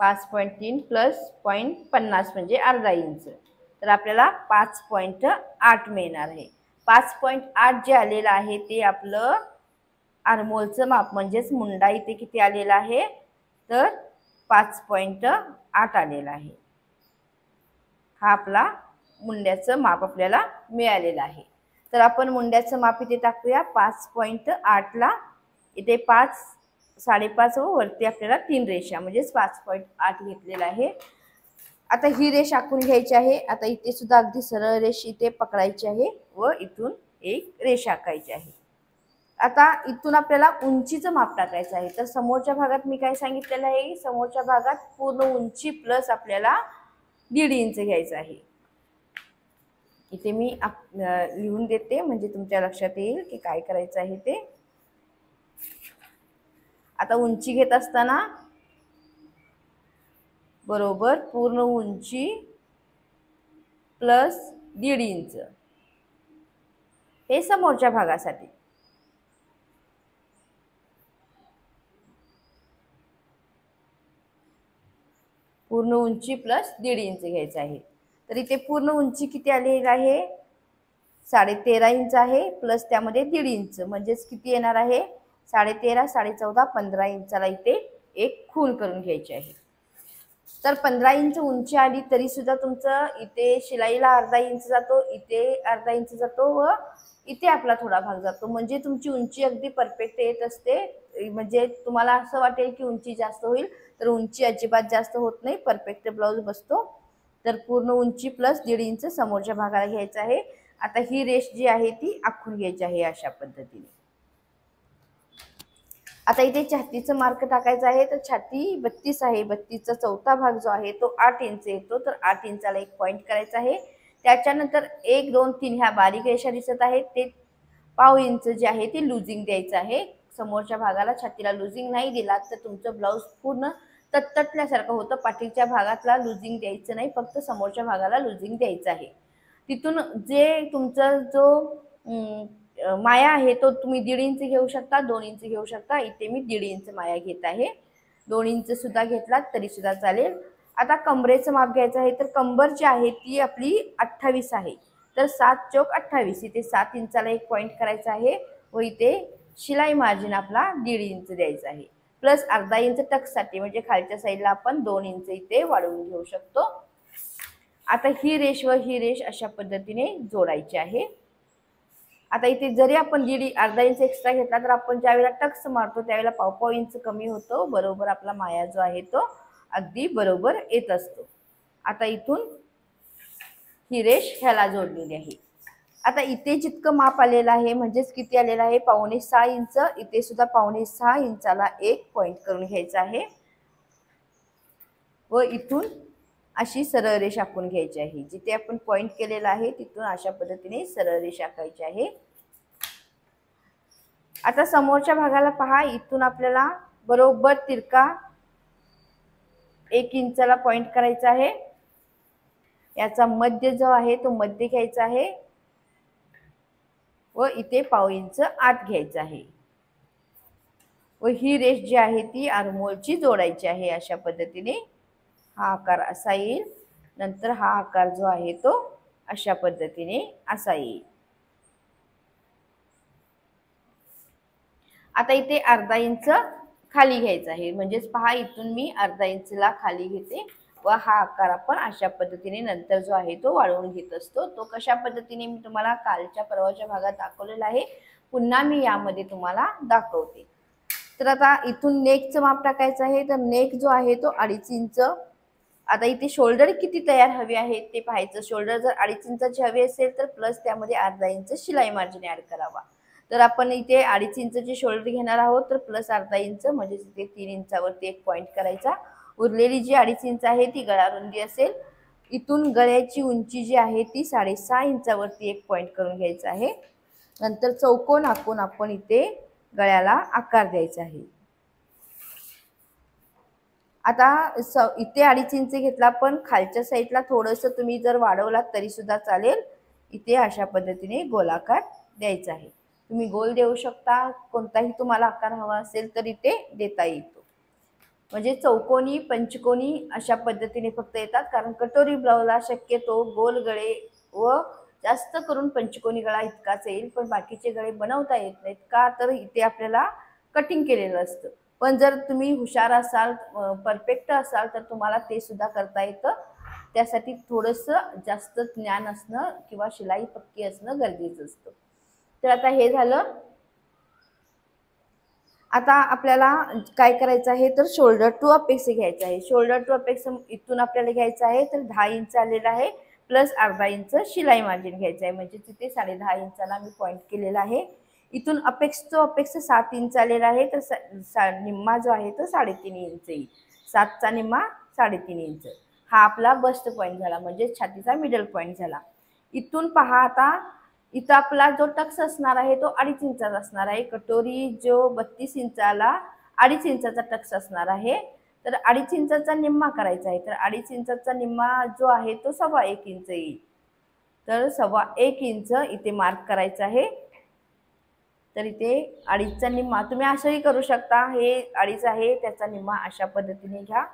5.3 plus 0.50 म्हणजे अर्धा inch, तर आपल्याला 5.8 मिळणार आहे. 5.8 जे आलेलं आहे ते आपलं आर्मोलचं माप, म्हणजेच मुंडा इथे किती आलेला आहे तर 5.8 आलेला आहे. हा आपला मुंड्याचं माप आपल्याला मिळालेलं आहे. तर आपण मुंड्याचं माप इथे टाकूया 5.8 ला. इथे 5, 5.5 व वरती आपल्याला 3 रेषा म्हणजेच 5.8 घेतलेला आहे. आता ही रेष आखून घ्यायची आहे. आता इथे सुद्धा अगदी सरळ रेष इथे पकडायची आहे व इथून एक रेष आखायची आहे. आता इथून आपल्याला उंचीचं माप टाकायचं आहे. तर समोरच्या भागात मी काय सांगितलेलं आहे, समोरच्या भागात पूर्ण उंची प्लस आपल्याला 1.5 इंच घ्यायचं आहे. इथे मी लिहून देते म्हणजे तुमच्या लक्षात येईल की काय करायचं आहे ते. आता उंची घेत असताना बरोबर पूर्ण उंची प्लस 1.5 इंच हे समोरच्या भागासाठी. पूर्ण उंची प्लस 1.5 इंच घ्यायचं आहे. तर इथे पूर्ण उंची किती आलेली आहे 13.5 इंच आहे प्लस त्यामध्ये 1.5 इंच म्हणजेच किती येणार आहे 13.5, 14.5, 15 इंचाला इथे एक खूण करून घ्यायची आहे. तर 15 इंच उंची आली तरी सुद्धा तुमचं इथे शिलाईला अर्धा इंच जातो, इथे अर्धा इंच जातो व इथे आपला थोडा भाग जातो. म्हणजे तुमची उंची अगदी परफेक्ट येत असते. म्हणजे तुम्हाला असं वाटेल की उंची जास्त होईल, तर उंची अजिबात जास्त होत नाही, परफेक्ट ब्लाऊज बसतो. तर पूर्ण उंची प्लस 1.5 इंच समोरच्या भागाला घ्यायचं आहे. आता ही रेष जी आहे ती आखून घ्यायची आहे अशा पद्धतीने. आता इथे छातीचं मार्क टाकायचं आहे. तर छाती 32 आहे, 32चा चौथा भाग जो आहे तो 8 इंच येतो. तर 8 इंचाला एक पॉइंट करायचा आहे. त्याच्यानंतर 1, 2, 3 ह्या बारीक रेषा दिसत आहेत ते 0.5 इंच जे आहे ते लुजिंग द्यायचं आहे. समोरच्या भागाला छातीला लुजिंग नाही दिला तर तुमचं ब्लाऊज पूर्ण तटतटल्यासारखं होतं. पाठीच्या भागातला लुजिंग द्यायचं नाही, फक्त समोरच्या भागाला लुजिंग द्यायचं आहे. तिथून जे तुमचा जो माया आहे तो तुम्ही 1.5 इंच घेऊ शकता, 2 इंच घेऊ शकता. इथे मी 1.5 इंच माया घेत आहे. 2 इंच सुद्धा घेतलात तरी सुद्धा चालेल. आता कमरेचं माप घ्यायचं आहे. तर कंबर जी आहे ती आपली 28 आहे. तर 7 चौक 28, इथे 7 इंचाला एक पॉइंट करायचा आहे व इथे शिलाई मार्जिन आपला 1.5 इंच द्यायचा आहे प्लस अर्धा इंच टक्ससाठी, म्हणजे खालच्या साईडला आपण 2 इंच इथे वाढवून घेऊ शकतो. आता ही रेष व ही रेष अशा पद्धतीने जोडायची आहे. आता इथे जरी आपण अर्धा इंच एक्स्ट्रा घेतला तर आपण ज्यावेळेला टक्स मारतो त्यावेळेला 0.5 इंच कमी होतो. बरोबर आपला माया जो आहे तो अगदी बरोबर येत असतो. आता इथून ही रेष ह्याला जोडलेली आहे. आता इथे जितकं माप आलेलं आहे म्हणजेच किती आलेलं आहे 5.6 इंच. इथे सुद्धा 5.6 इंचाला एक पॉइंट करून घ्यायचा आहे व इथून अशी सरळ रेष आखून घ्यायची आहे. जिथे आपण पॉइंट केलेला आहे तिथून अशा पद्धतीने सरळ रेष आखायची आहे. आता समोरच्या भागाला पहा, इथून आपल्याला बरोबर तिरका 1 इंचाला पॉइंट करायचा आहे. याचा मध्य जो आहे तो मध्य घ्यायचा आहे व इथे 0.5 इंच आत घ्यायचा आहे व ही रेष जी आहे ती आर्महोलची जोडायची आहे. अशा पद्धतीने हा आकार असा येईल. नंतर हा आकार जो आहे तो अशा पद्धतीने असा येईल. आता इथे अर्धा इंच खाली घ्यायचा आहे. म्हणजेच पहा, इथून मी अर्धा इंचला खाली घेते व हा आकार आपण अशा पद्धतीने नंतर जो आहे तो वाढवून घेत असतो. तो कशा पद्धतीने मी तुम्हाला कालच्या परवाच्या भागात दाखवलेला आहे. पुन्हा मी यामध्ये तुम्हाला दाखवते. तर आता इथून नेकचं माप टाकायचं आहे. तर नेक जो आहे तो 2.5 इंच. आता इथे शोल्डर किती तयार हवे आहे ते पाहायचं. शोल्डर जर 2.5 इंचाची हवी असेल तर प्लस त्यामध्ये अर्धा इंच शिलाई मार्जिन ऍड करावा. तर आपण इथे 2.5 इंचचे शोल्डर घेणार आहोत तर प्लस अर्धा इंच म्हणजे इथे 3 इंचावरती एक पॉइंट करायचा. उरलेली जी 2.5 इंच आहे ती गळा रुंदी असेल. इथून गळ्याची उंची जी आहे ती 6.5 इंचावरती एक पॉइंट करून घ्यायचा आहे. नंतर चौकोन आखून आपण इथे गळ्याला आकार द्यायचा आहे. आता इथे 2.5 इंच घेतला पण खालच्या साईडला थोडंसं तुम्ही जर वाढवलात तरी सुद्धा चालेल. इथे अशा पद्धतीने गोलाकार द्यायचा आहे. तुम्ही गोल देऊ शकता, कोणताही तुम्हाला आकार हवा असेल तर इथे देता येतो. म्हणजे चौकोनी पंचकोनी अशा पद्धतीने फक्त येतात, कारण कटोरी ब्लाऊजला शक्यतो गोल गळे व जास्त करून पंचकोनी गळा इतकाच येईल, पण बाकीचे गळे बनवता येत नाहीत का, तर इथे आपल्याला कटिंग केलेलं असतं. पण जर तुम्ही हुशार असाल, परफेक्ट असाल, तर तुम्हाला ते सुद्धा करता येतं. त्यासाठी थोडंसं जास्त ज्ञान असणं किंवा शिलाई पक्की असणं गरजेचं असतं. तर आता हे झालं. आता आपल्याला काय करायचं आहे, तर शोल्डर टू अपेक्स घ्यायचं आहे. शोल्डर टू अपेक्स इथून आपल्याला घ्यायचं आहे, तर 10 इंच आलेला आहे, प्लस अर्धा इंच शिलाई मार्जिन घ्यायचं आहे. म्हणजे तिथे 10.5 इंचाला मी पॉईंट केलेला आहे. इथून अपेक्स टू अपेक्स 7 इंच आलेला आहे, तर निम्मा जो आहे तो 3.5 इंच येईल. 7चा निम्मा 3.5 इंच. हा आपला बस्ट पॉईंट झाला, म्हणजे छातीचा मिडल पॉईंट झाला. इथून पहा, आता इथं आपला जो टक्स असणार आहे तो 2.5 इंचाचा असणार आहे. कटोरी जो 32 इंचाला 2.5 इंचाचा टक्स असणार आहे, तर 2.5 इंचाचा निम्मा करायचा आहे. तर 2.5 इंचाचा निम्मा जो आहे तो 1.25 इंच येईल. तर 1.25 इंच इथे मार्क करायचं आहे. तर इथे 2.5चा निम्मा तुम्ही असंही करू शकता. हे 2.5 आहे, त्याचा निम्मा अशा पद्धतीने घ्या.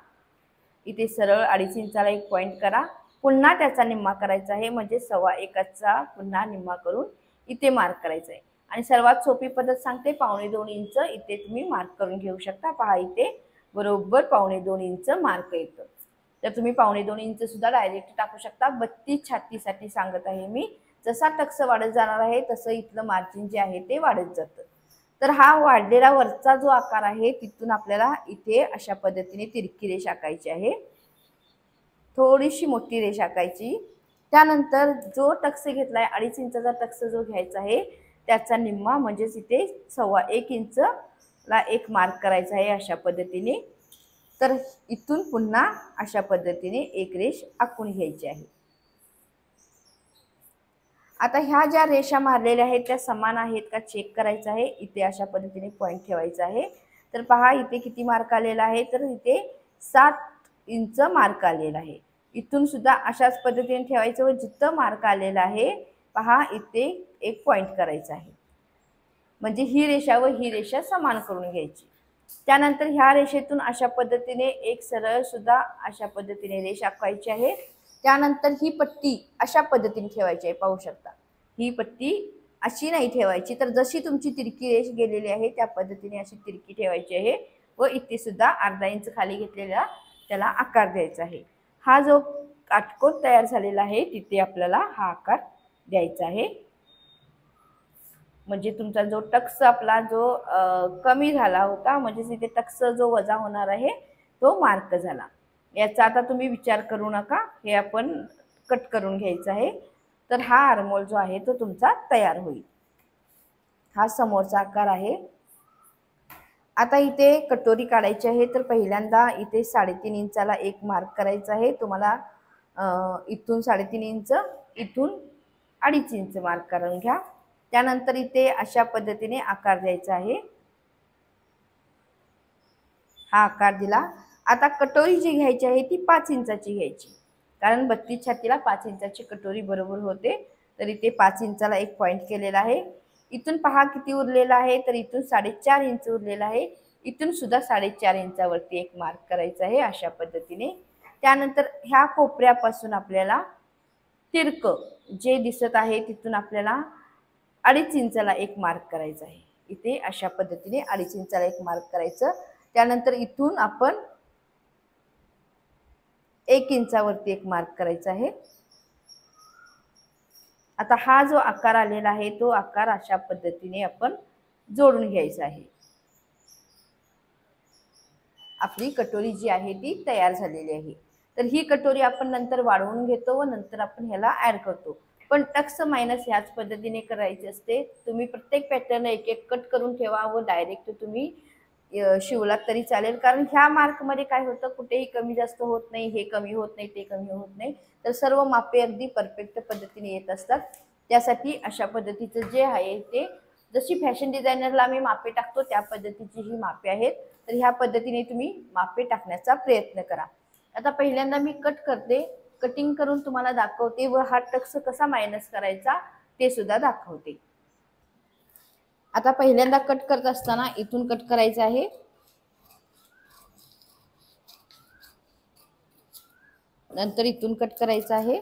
इथे सरळ 2.5 इंचाला एक पॉईंट करा, पुन्हा त्याचा निम्मा करायचा आहे, म्हणजे 1.25चा पुन्हा निम्मा करून इथे मार्क करायचा आहे. आणि सर्वात सोपी पद्धत सांगते, 2.25 इंच इथे तुम्ही मार्क करून घेऊ शकता. पहा, इथे बरोबर 2.25 इंच मार्क येतं. तर तुम्ही 2.25 इंच सुद्धा डायरेक्ट टाकू शकता. 32 छातीसाठी सांगत आहे मी. जसा टक्स वाढत जाणार आहे तसं इथलं मार्जिन जे आहे ते वाढत जातं. तर हा वाढलेला वरचा जो आकार आहे, तिथून आपल्याला इथे अशा पद्धतीने तिरकी रेष आखायची आहे. थोडीशी मोठी रेष आखायची. त्यानंतर जो टक्स घेतलाय 2.5 इंचाचा टक्स जो घ्यायचा आहे, त्याचा निम्मा म्हणजेच इथे 1.25 इंचला एक मार्क करायचा आहे अशा पद्धतीने. तर इथून पुन्हा अशा पद्धतीने एक रेष आखून घ्यायची आहे. आता ह्या ज्या रेषा मारलेल्या आहेत त्या समान आहेत का चेक करायचं आहे. इथे अशा पद्धतीने पॉईंट ठेवायचा आहे. तर पहा, इथे किती मार्क आलेला आहे, तर इथे 7 इंच मार्क आलेला आहे. इथून सुद्धा अशाच पद्धतीने ठेवायचं व जिथं मार्क आलेला आहे पहा, इथे एक पॉईंट करायचा आहे. म्हणजे ही रेषा व ही रेषा समान करून घ्यायची. त्यानंतर ह्या रेषेतून अशा पद्धतीने एक सरळ सुद्धा अशा पद्धतीने रेष आखवायची आहे. त्यानंतर ही पट्टी अशा पद्धतीने ठेवायची आहे. पाहू शकता, ही पट्टी अशी नाही ठेवायची, तर जशी तुमची तिरकी रेष गेलेली आहे त्या पद्धतीने अशी तिरकी ठेवायची आहे. व इथे सुद्धा अर्धा इंच खाली घेतलेला त्याला आकार द्यायचा आहे. हा जो काटकोन तयार झालेला आहे तिथे आपल्याला हा आकार द्यायचा आहे. म्हणजे तुमचा जो टक्स आपला जो कमी झाला होता, म्हणजे इथे टक्स जो वजा होणार आहे तो मार्क झाला. याचा आता तुम्ही विचार करू नका, हे आपण कट करून घ्यायचं आहे. तर हा आर्महोल जो आहे तो तुमचा तयार होईल. हा समोरचा आकार आहे. आता इथे कटोरी काढायची आहे, तर पहिल्यांदा इथे 3.5 इंचाला एक मार्क करायचा आहे. तुम्हाला इथून 3.5 इंच, इथून 2.5 इंच मार्क करून घ्या. त्यानंतर इथे अशा पद्धतीने आकार द्यायचा आहे. हा आकार दिला. आता कटोरी जी घ्यायची आहे ती 5 इंचाची घ्यायची, कारण 32 छातीला 5 इंचाची कटोरी बरोबर होते. तर इथे 5 इंचाला एक पॉईंट केलेला आहे. इथून पहा किती उरलेला आहे, तर इथून 4.5 इंच उरलेला आहे. इथून सुद्धा 4.5 इंचावरती एक मार्क करायचा आहे अशा पद्धतीने. त्यानंतर ह्या कोपऱ्यापासून आपल्याला तिरक जे दिसत आहे तिथून आपल्याला 2.5 इंचाला एक मार्क करायचा आहे. इथे अशा पद्धतीने 2.5 इंचाला एक मार्क करायचं. त्यानंतर इथून आपण 1 इंचावरती एक मार्क करायचा आहे. आता हा जो आकार आलेला आहे तो आकार अशा पद्धतीने आपण जोडून घ्यायचा आहे. आपली कटोरी जी आहे ती तयार झालेली आहे. तर ही कटोरी आपण नंतर वाढवून घेतो व नंतर आपण ह्याला ऍड करतो. पण टक्स मायनस ह्याच पद्धतीने करायचे असते. तुम्ही प्रत्येक पॅटर्न एक एक कट करून ठेवा व डायरेक्ट तुम्ही शिवलात तरी चालेल, कारण ह्या मार्कमध्ये काय होतं, कुठेही कमी जास्त होत नाही, हे कमी होत नाही, ते कमी होत नाही. तर सर्व मापे अगदी परफेक्ट पद्धतीने येत असतात. त्यासाठी अशा पद्धतीचं जे आहे ते जशी फॅशन डिझायनरला आम्ही मापे टाकतो त्या पद्धतीची ही मापे आहेत. तर ह्या पद्धतीने तुम्ही मापे टाकण्याचा प्रयत्न करा. आता पहिल्यांदा मी कट करते, कटिंग करून तुम्हाला दाखवते व हा टक्स कसा मायनस करायचा ते सुद्धा दाखवते. आता पहिल्यांदा कट करत असताना इथून कट करायचं आहे. नंतर इथून कट करायचं आहे.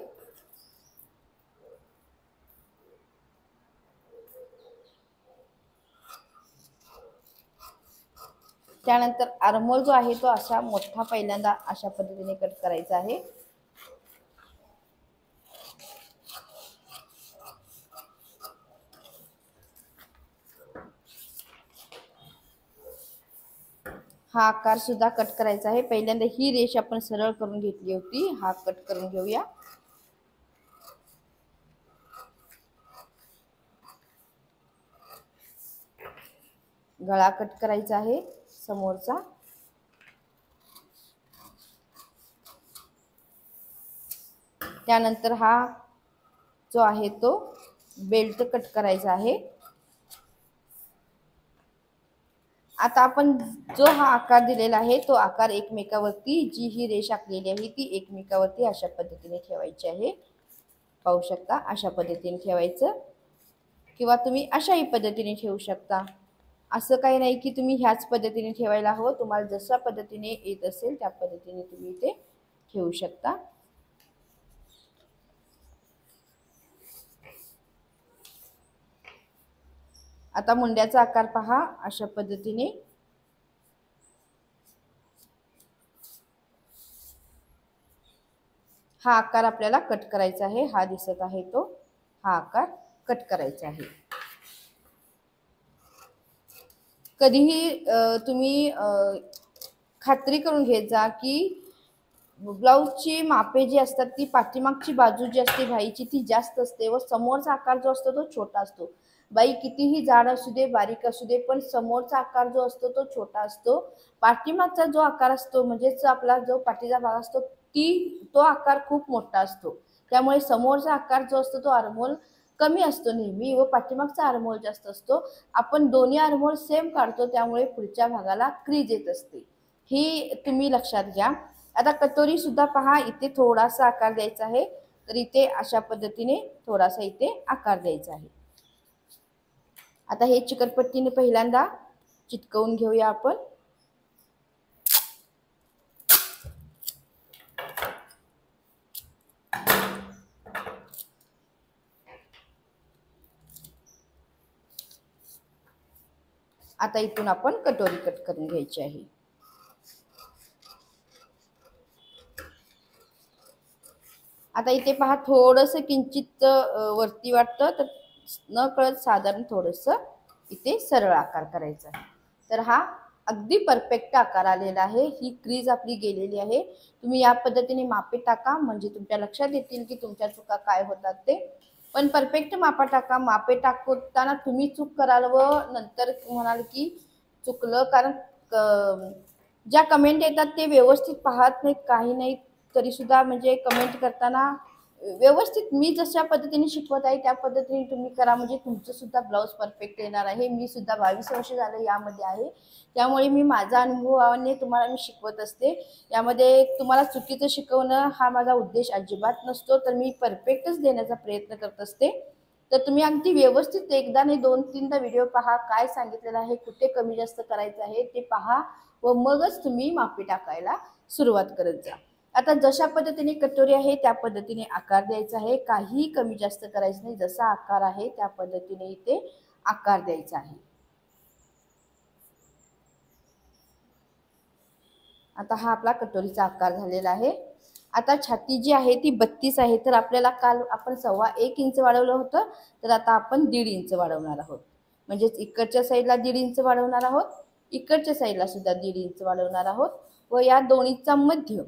त्यानंतर आर्महोल जो आहे तो असा मोठा पहिल्यांदा अशा पद्धतीने कट करायचा आहे. हा आकार सुद्धा कट करायचा आहे. पहिल्यांदा ही रेष आपण सरळ करून घेतली होती, हा कट करून घेऊया. गळा कट करायचा आहे समोरचा. त्यानंतर हा जो आहे तो बेल्ट कट करायचा आहे. आता आपण जो हा आकार दिलेला आहे तो आकार एकमेकावरती, जी ही रेष आखलेली आहे ती एकमेकावरती अशा पद्धतीने ठेवायची आहे. पाहू शकता अशा पद्धतीने ठेवायचं, किंवा तुम्ही अशाही पद्धतीने ठेवू शकता. असं काही नाही की तुम्ही ह्याच पद्धतीने ठेवायला हवं, तुम्हाला जशा पद्धतीने येत असेल त्या पद्धतीने तुम्ही इथे ठेवू शकता. आता मुंड्याचा आकार पहा अशा पद्धतीने. हा आकार आपल्याला कट करायचा आहे. हा दिसत आहे तो, हा आकार कट करायचा आहे. कधीही तुम्ही खात्री करून घेत जा की ब्लाऊजची मापे जी असतात ती पाठीमागची बाजू जी असते बाईची ती जास्त असते व समोरचा आकार जो असतो तो छोटा असतो. बाई कितीही जाड असू दे, बारीक असू दे, पण समोरचा आकार जो असतो तो छोटा असतो. पाठीमागचा जो आकार असतो म्हणजेच आपला जो पाठीचा भाग असतो तो आकार खूप मोठा असतो. त्यामुळे समोरचा आकार जो असतो तो आर्महोल कमी असतो नेहमी व पाठीमागचा आर्महोल जास्त असतो. आपण दोन्ही आर्महोल सेम काढतो त्यामुळे पुढच्या भागाला क्रीज येत असते, ही तुम्ही लक्षात घ्या. आता कटोरी सुद्धा पहा, इथे थोडासा आकार द्यायचा आहे, तर इथे अशा पद्धतीने थोडासा इथे आकार द्यायचा आहे. आता हे चिकटपट्टीने पहिल्यांदा चिटकवून घेऊया आपण. आता इथून आपण कटोरी कट करून घ्यायची आहे. आता इथे पहा थोडंसं किंचित वरती वाटतं, तर न कळत साधारण थोडंसं इथे सरळ आकार करायचा आहे. तर हा अगदी परफेक्ट आकार आलेला आहे. ही क्रीज आपली गेलेली आहे. तुम्ही या पद्धतीने मापे टाका म्हणजे तुमच्या लक्षात येतील की तुमच्या चुका काय होतात ते. पण परफेक्ट मापा टाका. मापे टाकताना तुम्ही चूक कराल व नंतर म्हणाल की चुकलं, कारण ज्या कमेंट येतात ते व्यवस्थित पाहत नाहीत, काही नाही तरी सुद्धा म्हणजे कमेंट करताना व्यवस्थित मी जशा पद्धतीने शिकवत आहे त्या पद्धतीने तुम्ही करा, म्हणजे तुमचं सुद्धा ब्लाऊज परफेक्ट येणार आहे. मी सुद्धा 22 वर्ष झालं यामध्ये आहे, त्यामुळे मी माझ्या अनुभवाने तुम्हाला मी शिकवत असते. यामध्ये तुम्हाला चुकीचं शिकवणं हा माझा उद्देश अजिबात नसतो, तर मी परफेक्टच देण्याचा प्रयत्न करत असते. तर तुम्ही अगदी व्यवस्थित एकदा नाही 2-3दा व्हिडिओ पहा, काय सांगितलेलं आहे, कुठे कमी जास्त करायचं आहे ते पहा व मगच तुम्ही मापे टाकायला सुरुवात करत जा. आता जशा पद्धतीने कटोरी आहे त्या पद्धतीने आकार द्यायचा आहे, काही कमी जास्त करायचं नाही. जसा आकार आहे त्या पद्धतीने इथे आकार द्यायचा आहे. आता हा आपला कटोरीचा आकार झालेला आहे. आता छाती जी आहे ती 32 आहे, तर आपल्याला काल आपण 1.25 इंच वाढवलं होतं, तर आता आपण 1.5 इंच वाढवणार आहोत. म्हणजेच इकडच्या साईडला 1.5 इंच वाढवणार आहोत, इकडच्या साईडला सुद्धा 1.5 इंच वाढवणार आहोत व या दोन्हीचा मध्य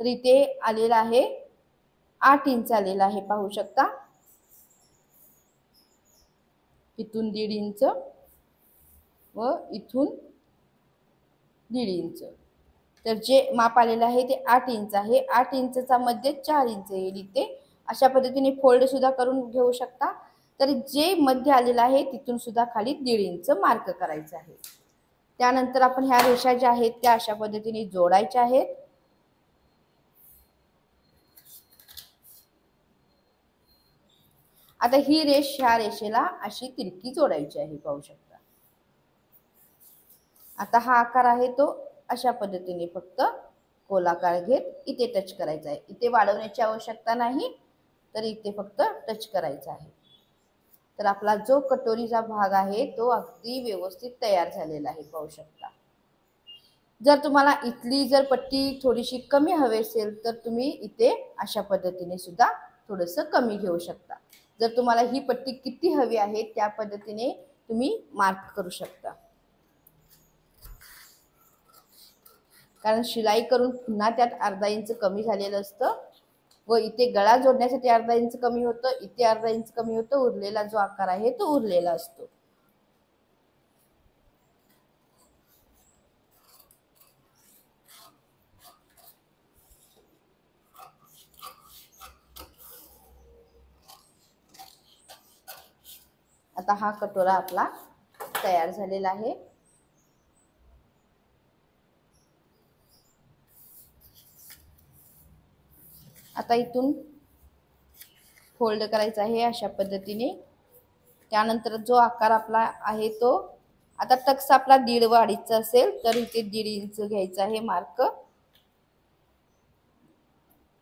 तर इथे आलेला आहे 8 इंच आलेला आहे. पाहू शकता, इथून 1.5 इंच व इथून 1.5 इंच. तर जे माप आलेलं आहे ते 8 इंच आहे. 8 इंचचा मध्य 4 इंच येईल इथे. अशा पद्धतीने फोल्ड सुद्धा करून घेऊ शकता. तर जे मध्य आलेलं आहे तिथून सुद्धा खाली 1.5 इंच मार्क करायचं आहे. त्यानंतर आपण ह्या रेषा ज्या आहेत त्या अशा पद्धतीने जोडायच्या आहेत. आता ही रेष ह्या रेषेला अशी तिरकी जोडायची आहे. पाहू शकता. आता हा आकार आहे तो अशा पद्धतीने फक्त गोलाकार घेत इथे टच करायचा आहे. इथे वाढवण्याची आवश्यकता नाही, तर इथे फक्त टच करायचा आहे. तर आपला जो कटोरीचा भाग आहे तो अगदी व्यवस्थित तयार झालेला आहे, पाहू शकता. जर तुम्हाला इथली जर पट्टी थोडीशी कमी हवी असेल तर तुम्ही इथे अशा पद्धतीने सुद्धा थोडंसं कमी घेऊ शकता. जर तुम्हाला ही पट्टी किती हवी आहे त्या पद्धतीने तुम्ही मार्क करू शकता. कारण शिलाई करून पुन्हा त्यात अर्धा इंच कमी झालेलं असतं व इथे गळा जोडण्यासाठी अर्धा इंच कमी होतं, इथे अर्धा इंच कमी होतं, उरलेला जो आकार आहे तो उरलेला असतो. आता हा कटोरा आपला तयार झालेला आहे. आता इथून फोल्ड करायचा आहे अशा पद्धतीने. त्यानंतर जो आकार आपला आहे तो आता टक्स आपला 1.5 व 2.5 असेल तर इथे 1.5 इंच घ्यायचा आहे मार्क.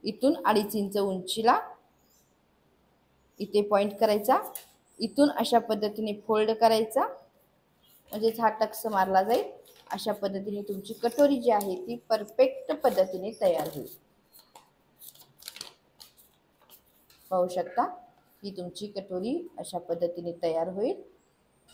इथून 2.5 इंच उंचीला इथे पॉइंट करायचा. इथून अशा पद्धतीने फोल्ड करायचा म्हणजेच हा टक्स मारला जाईल. अशा पद्धतीने तुमची कटोरी जी आहे ती परफेक्ट पद्धतीने तयार होईल. पाहू शकता की तुमची कटोरी अशा पद्धतीने तयार होईल.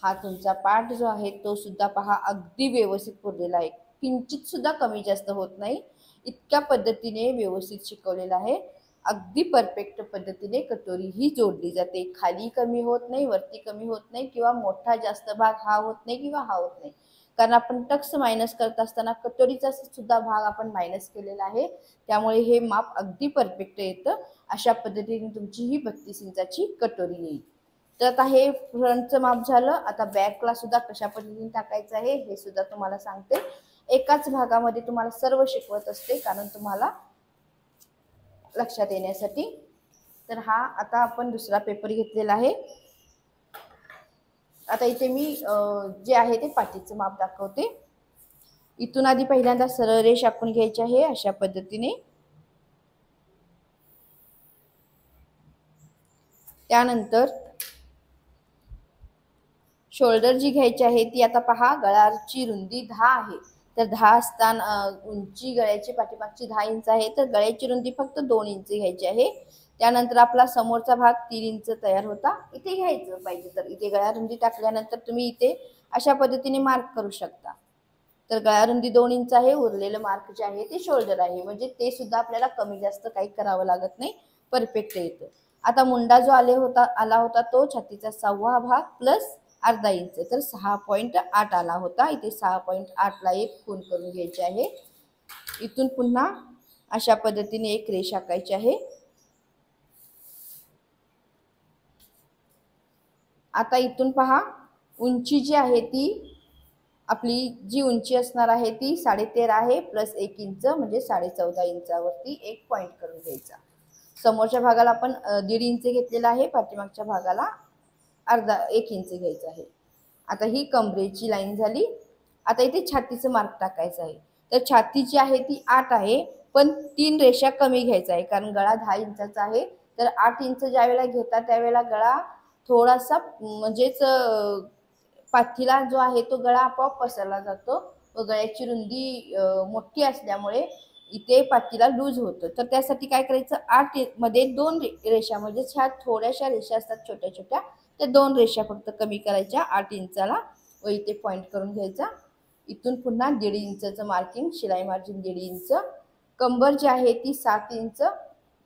हा तुमचा पार्ट जो आहे तो सुद्धा पहा अगदी व्यवस्थित पुरलेला आहे, किंचित सुद्धा कमी जास्त होत नाही. इतक्या पद्धतीने व्यवस्थित शिकवलेला आहे. अगदी परफेक्ट पद्धतीने कटोरी ही जोडली जाते. खाली कमी होत नाही, वरती कमी होत नाही किंवा मोठा जास्त भाग हा होत नाही किंवा हा होत नाही. कारण आपण टक्स मायनस करत असताना कटोरीचा सुद्धा भाग आपण मायनस केलेला आहे, त्यामुळे हे माप अगदी परफेक्ट येतं. अशा पद्धतीने तुमची ही 32 इंचाची कटोरी येईल. तर आता हे फ्रंटचं माप झालं. आता बॅकला सुद्धा कशा पद्धतीने टाकायचं आहे हे सुद्धा तुम्हाला सांगते. एकाच भागामध्ये तुम्हाला सर्व शिकवत असते कारण तुम्हाला लक्षात येण्यासाठी. तर हा आता आपण दुसरा पेपर घेतलेला आहे. आता इथे मी जे आहे ते पाठीचं माप दाखवते. इथून आधी पहिल्यांदा सरळ रेष आखून घ्यायची आहे अशा पद्धतीने. त्यानंतर शोल्डर जी घ्यायची आहे ती आता पहा गळ्याची रुंदी 10 आहे, तर 10 असताना उंची गळ्याची पाठीमागची 10 इंच आहे, तर गळ्याची रुंदी फक्त 2 इंच घ्यायची आहे. त्यानंतर आपला समोरचा भाग 3 इंच तयार होता. इथे घ्यायचं पाहिजे तर इथे गळ्या रुंदी टाकल्यानंतर तुम्ही इथे अशा पद्धतीने मार्क करू शकता. तर गळ्या रुंदी 2 इंच आहे, उरलेलं मार्क जे आहे ते शोल्डर आहे, म्हणजे ते सुद्धा आपल्याला कमी जास्त काही करावं लागत नाही, परफेक्ट येतं. आता मुंडा जो आला होता तो छातीचा 1/6 भाग प्लस अर्धा इंच, तर 6.8 आला होता. इथे 6.8 ला एक खूण करून घ्यायची आहे. इथून पुन्हा अशा पद्धतीने एक रेष आखायची आहे. आता इथून पहा उंची जी आहे ती आपली जी उंची असणार आहे ती 13.5 आहे प्लस 1 इंच म्हणजे 14.5 इंचावरती एक पॉइंट करून घ्यायचा. समोरच्या भागाला आपण 1.5 इंच घेतलेला आहे, पाठीमागच्या भागाला 1 इंच घ्यायचं आहे. आता ही कमरेची लाईन झाली. आता इथे छातीचं मार्क टाकायचं आहे. तर छाती जी आहे ती 8 आहे, पण 3 रेषा कमी घ्यायचा आहे कारण गळा 10 इंचाचा आहे. तर 8 इंच ज्या वेळेला घेता त्यावेळेला गळा थोडासा म्हणजेच पाठीला जो आहे तो गळा आपोआप पसरला जातो व गळ्याची रुंदी मोठी असल्यामुळे इथे पाठीला लूज होतं. तर त्यासाठी काय करायचं, 8 मध्ये 2 रेषा म्हणजे ह्या थोड्याशा रेषा असतात छोट्या छोट्या, त्या 2 रेषा फक्त कमी करायच्या 8 इंचाला व इथे पॉइंट करून घ्यायचा. इथून पुन्हा 1.5 इंचचं मार्किंग, शिलाई मार्जिन 1.5 इंच. कंबर जी आहे ती 7 इंच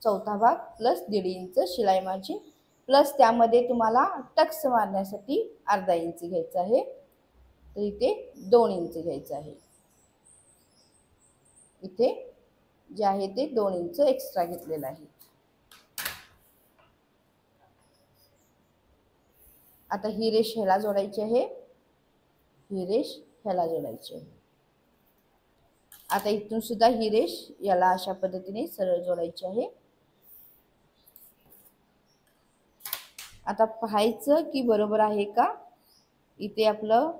चौथा भाग प्लस 1.5 इंच शिलाई मार्जिन प्लस त्यामध्ये तुम्हाला टक्स मारण्यासाठी अर्धा इंच घ्यायचा आहे, तर इथे 2 इंच घ्यायचं आहे. इथे जे आहे ते 2 इंच एक्स्ट्रा घेतलेलं आहे. आता ही रेष ह्याला जोडायची आहे, ही रेष ह्याला जोडायची आहे. आता इथून सुद्धा ही रेष याला अशा पद्धतीने सरळ जोडायची आहे. आता पाहायचं की बरोबर आहे का. इथे आपलं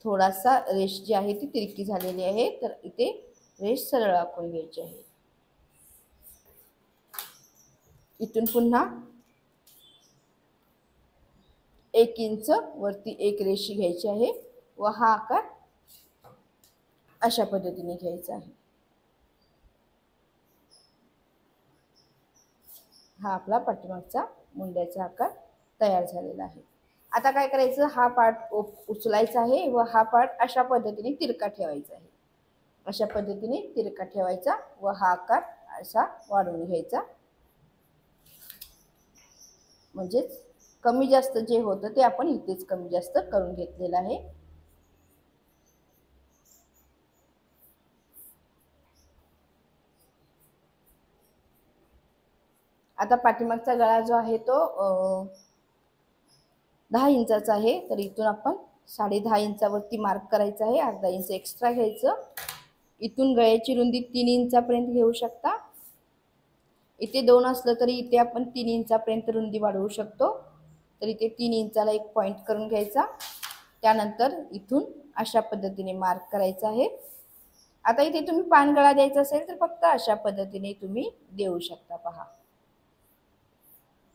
थोडासा रेष जी आहे ती तिरकी झालेली आहे, तर इथे रेष सरळ आखून घ्यायची आहे. इथून पुन्हा 1 इंच वरती एक रेष घ्यायची आहे व हा आकार अशा पद्धतीने घ्यायचा आहे. हा आपला पाठीमागचा मुंड्याचा आकार तयार झालेला आहे. आता काय करायचं, हा पार्ट उचलायचा आहे व हा पार्ट अशा पद्धतीने तिरका ठेवायचा आहे. अशा पद्धतीने तिरका ठेवायचा व हा आकार असा वाढवून घ्यायचा. म्हणजेच कमी जास्त जे होतं ते आपण इथेच कमी जास्त करून घेतलेलं आहे. आता पाठीमागचा गळा जो आहे तो 10 इंचाचा आहे, तर इथून आपण 10.5 इंचावरती मार्क करायचा आहे. अर्धा इंच एक्स्ट्रा घ्यायचं. इथून गळ्याची रुंदी 3 इंचापर्यंत घेऊ शकता. इथे 2 असलं तरी इथे आपण 3 इंचापर्यंत रुंदी वाढवू शकतो. तर इथे 3 इंचाला एक पॉइंट करून घ्यायचा. त्यानंतर इथून अशा पद्धतीने मार्क करायचा आहे. आता इथे तुम्ही पानगळा द्यायचा असेल तर फक्त अशा पद्धतीने तुम्ही देऊ शकता. पहा,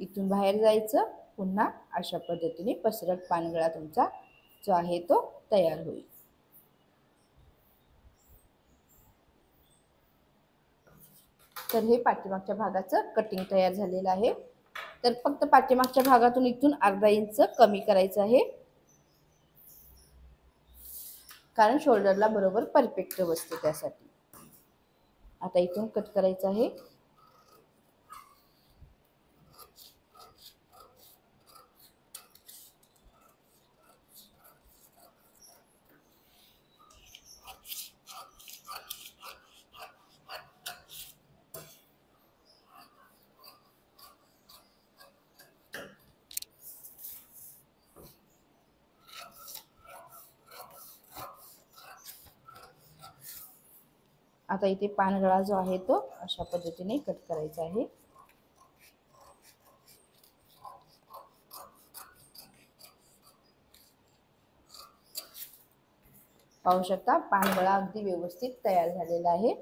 इथून बाहेर जायचं, पुन्हा अशा पद्धतीने पसरट पानगळा तुमचा जो आहे तो तयार होईल. तर हे पाठीमागच्या भागाचं कटिंग तयार झालेलं आहे. तर फक्त पाठीमागच्या भागातून इथून अर्धा इंच कमी करायचं आहे, कारण शोल्डरला बरोबर परफेक्ट बसते त्यासाठी. आता इथून कट करायचं आहे. आता इथे पानगळा जो आहे तो अशा पद्धतीने कट करायचा आहे. पाहू शकता पानगळा अगदी व्यवस्थित तयार झालेला आहे.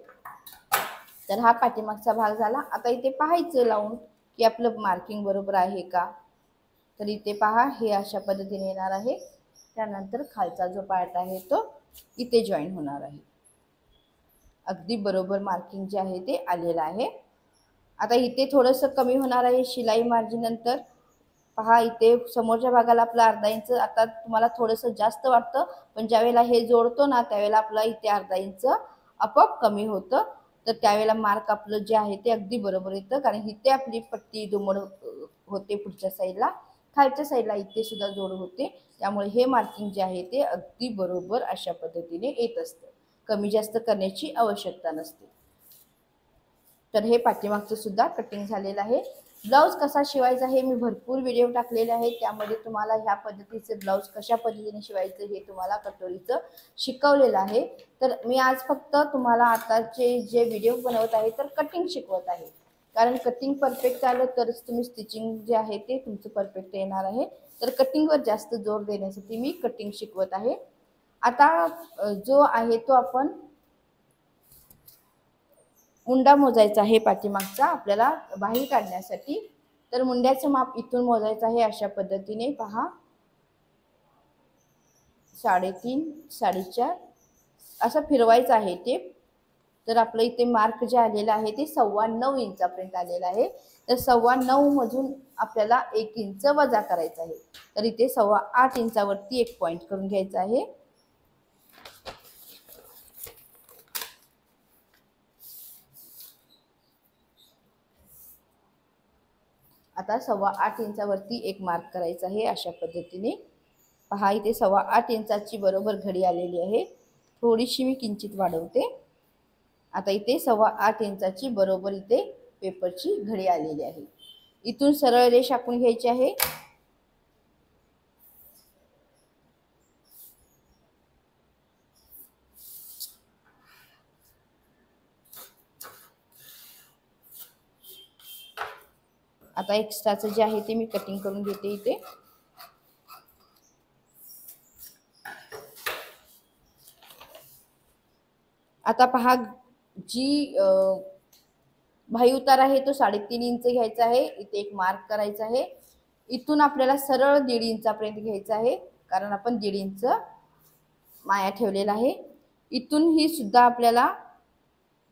तर हा पाठीमागचा भाग झाला. आता इथे पाहायचं लावून की आपलं मार्किंग बरोबर आहे का. तर इथे पहा, हे अशा पद्धतीने येणार आहे. त्यानंतर खालचा जो पार्ट आहे तो इथे जॉईन होणार आहे. अगदी बरोबर मार्किंग जे आहे ते आलेलं आहे. आता इथे थोडंसं कमी होणार आहे शिलाई मार्जिन नंतर. पहा, इथे समोरच्या भागाला आपला अर्धा इंच आता तुम्हाला थोडंसं जास्त वाटतं, पण ज्यावेळेला हे जोडतो ना त्यावेळेला आपला इथे अर्धा इंच आपोआप कमी होतं. तर त्यावेळेला मार्क आपलं जे आहे ते अगदी बरोबर येतं, कारण इथे आपली पट्टी दुमड होते पुढच्या साईडला, खालच्या साईडला इथे सुद्धा जोड होते. त्यामुळे हे मार्किंग जे आहे ते अगदी बरोबर अशा पद्धतीने येत असतं. कमी जास्त करण्याची आवश्यकता नसते. तर हे पाठीमागचं सुद्धा कटिंग झालेलं आहे. ब्लाऊज कसा शिवायचा हे मी भरपूर व्हिडिओ टाकलेले आहेत. त्यामध्ये तुम्हाला ह्या पद्धतीचे ब्लाऊज कशा पद्धतीने शिवायचं हे तुम्हाला कटोरीचं शिकवलेलं आहे. तर मी आज फक्त तुम्हाला आताचे जे व्हिडिओ बनवत आहे तर कटिंग शिकवत आहे, कारण कटिंग परफेक्ट आलं तरच तुम्ही स्टिचिंग जे आहे ते तुमचं परफेक्ट येणार आहे. तर कटिंगवर जास्त जोर देण्यासाठी मी कटिंग शिकवत आहे. आता जो आहे तो आपण मुंडा मोजायचा आहे पाठीमागचा आपल्याला बाहेर काढण्यासाठी. तर मुंड्याचं माप इथून मोजायचं आहे अशा पद्धतीने. पहा, 3.5 4.5 असं फिरवायचं आहे ते. तर आपलं इथे मार्क जे आलेलं आहे ते 9.25 इंचापर्यंत आलेलं आहे. तर 9.25 मधून आपल्याला 1 इंच वजा करायचं आहे. तर इथे 8.25 इंचावरती एक पॉइंट करून घ्यायचा आहे. आता 8.25 इंचावरती एक मार्क करायचा आहे अशा पद्धतीने. पहा, इथे 8.25 इंचाची बरोबर घडी आलेली आहे. थोडीशी मी किंचित वाढवते. आता इथे 8.25 इंचाची बरोबर इथे पेपरची घडी आलेली आहे. इथून सरळ रेष आखून घ्यायची आहे. आता एक्स्ट्राचं जे आहे ते मी कटिंग करून घेते इथे. आता पहा, जी भाई उतार आहे तो 3.5 इंच घ्यायचा आहे. इथे एक मार्क करायचा आहे. इथून आपल्याला सरळ 1.5 इंचापर्यंत घ्यायचा आहे, कारण आपण 1.5 इंच माया ठेवलेला आहे. इथून ही सुद्धा आपल्याला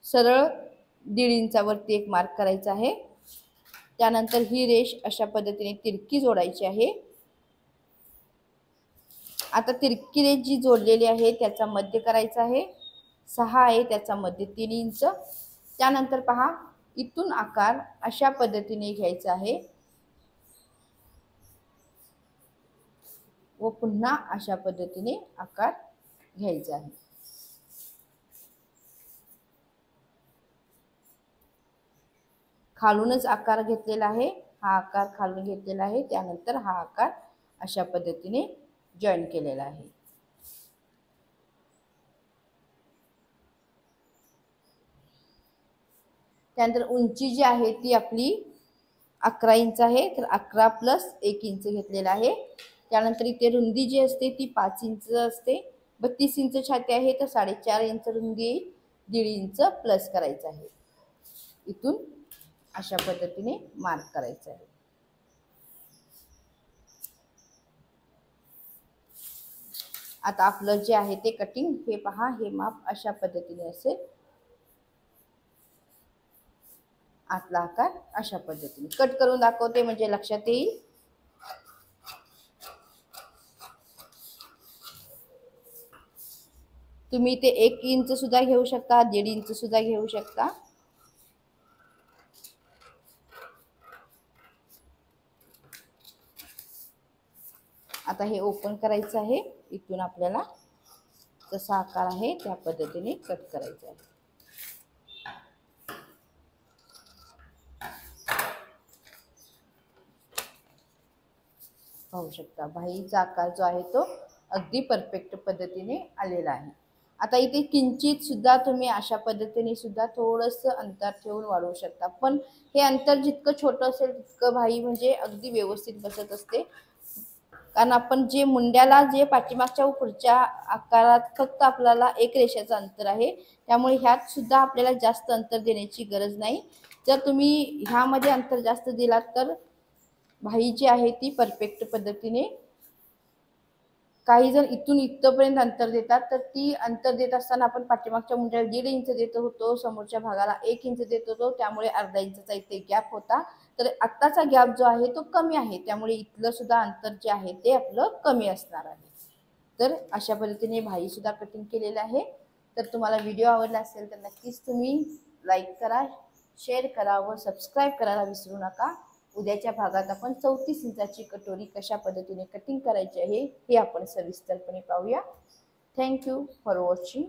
सरळ 1.5 इंचावरती एक मार्क करायचा आहे. त्यानंतर ही रेष अशा पद्धतीने तिरकी जोडायची आहे. आता तिरकी रेष जी जोडलेली आहे त्याचा मध्य करायचा आहे. 6 आहे त्याचा मध्य 3 इंच. त्यानंतर पहा, इथून आकार अशा पद्धतीने घ्यायचा आहे व पुन्हा अशा पद्धतीने आकार घ्यायचा आहे. खालूनच आकार घेतलेला आहे, हा आकार खालून घेतलेला आहे. त्यानंतर हा आकार अशा पद्धतीने जॉईन केलेला आहे. त्यानंतर उंची जी आहे ती आपली 11 इंच आहे, तर 11 + 1 इंच घेतलेला आहे. त्यानंतर इथे रुंदी जी असते ती 5 इंच असते. 32 इंच छाती आहे, तर 4.5 इंच रुंदी येईल. 1.5 इंच प्लस करायचं आहे. इथून अशा पद्धतीने मार्क करायचं आहे. आता आपलं जे आहे ते कटिंग, हे पहा, हे माप अशा पद्धतीने असेल. आतला आकार अशा पद्धतीने कट करून दाखवते म्हणजे लक्षात येईल. तुम्ही ते 1 इंच सुद्धा घेऊ शकता, 1.5 इंच सुद्धा घेऊ शकता. आता हे ओपन करायचं आहे. इथून आपल्याला जसा आकार आहे त्या पद्धतीने कट करायचा आहे. पाहू शकता, भाईचा आकार जो आहे तो अगदी परफेक्ट पद्धतीने आलेला आहे. आता इथे किंचित सुद्धा तुम्ही अशा पद्धतीने सुद्धा थोडंसं अंतर ठेवून वाढवू शकता, पण हे अंतर जितकं छोटं असेल तितकं भाई म्हणजे अगदी व्यवस्थित बसत असते. कारण आपण जे मुंड्याला जे पाठीमागच्या व पुढच्या आकारात फक्त आपल्याला 1 रेषेचं अंतर आहे, त्यामुळे ह्यात सुद्धा आपल्याला जास्त अंतर देण्याची गरज नाही. जर तुम्ही ह्यामध्ये अंतर जास्त दिलात तर भाई जी आहे ती परफेक्ट पद्धतीने, काही जण इथून इथपर्यंत अंतर देतात, तर ती अंतर देत असताना आपण पाठीमागच्या मुंड्याला 1.5 इंच देत होतो, समोरच्या भागाला 1 इंच देत होतो, त्यामुळे अर्धा इंचाचा इथे गॅप होता. तर आत्ताचा गॅप जो आहे तो कमी आहे, त्यामुळे इथलं सुद्धा अंतर जे आहे ते आपलं कमी असणार आहे. तर अशा पद्धतीने भाई सुद्धा कटिंग केलेलं आहे. तर तुम्हाला व्हिडिओ आवडला असेल तर नक्कीच तुम्ही लाईक करा, शेअर करा व सबस्क्राईब करायला विसरू नका. उद्याच्या भागात आपण 34 इंचाची कटोरी कशा पद्धतीने कटिंग करायची आहे हे आपण सविस्तरपणे पाहूया. Thank you for watching.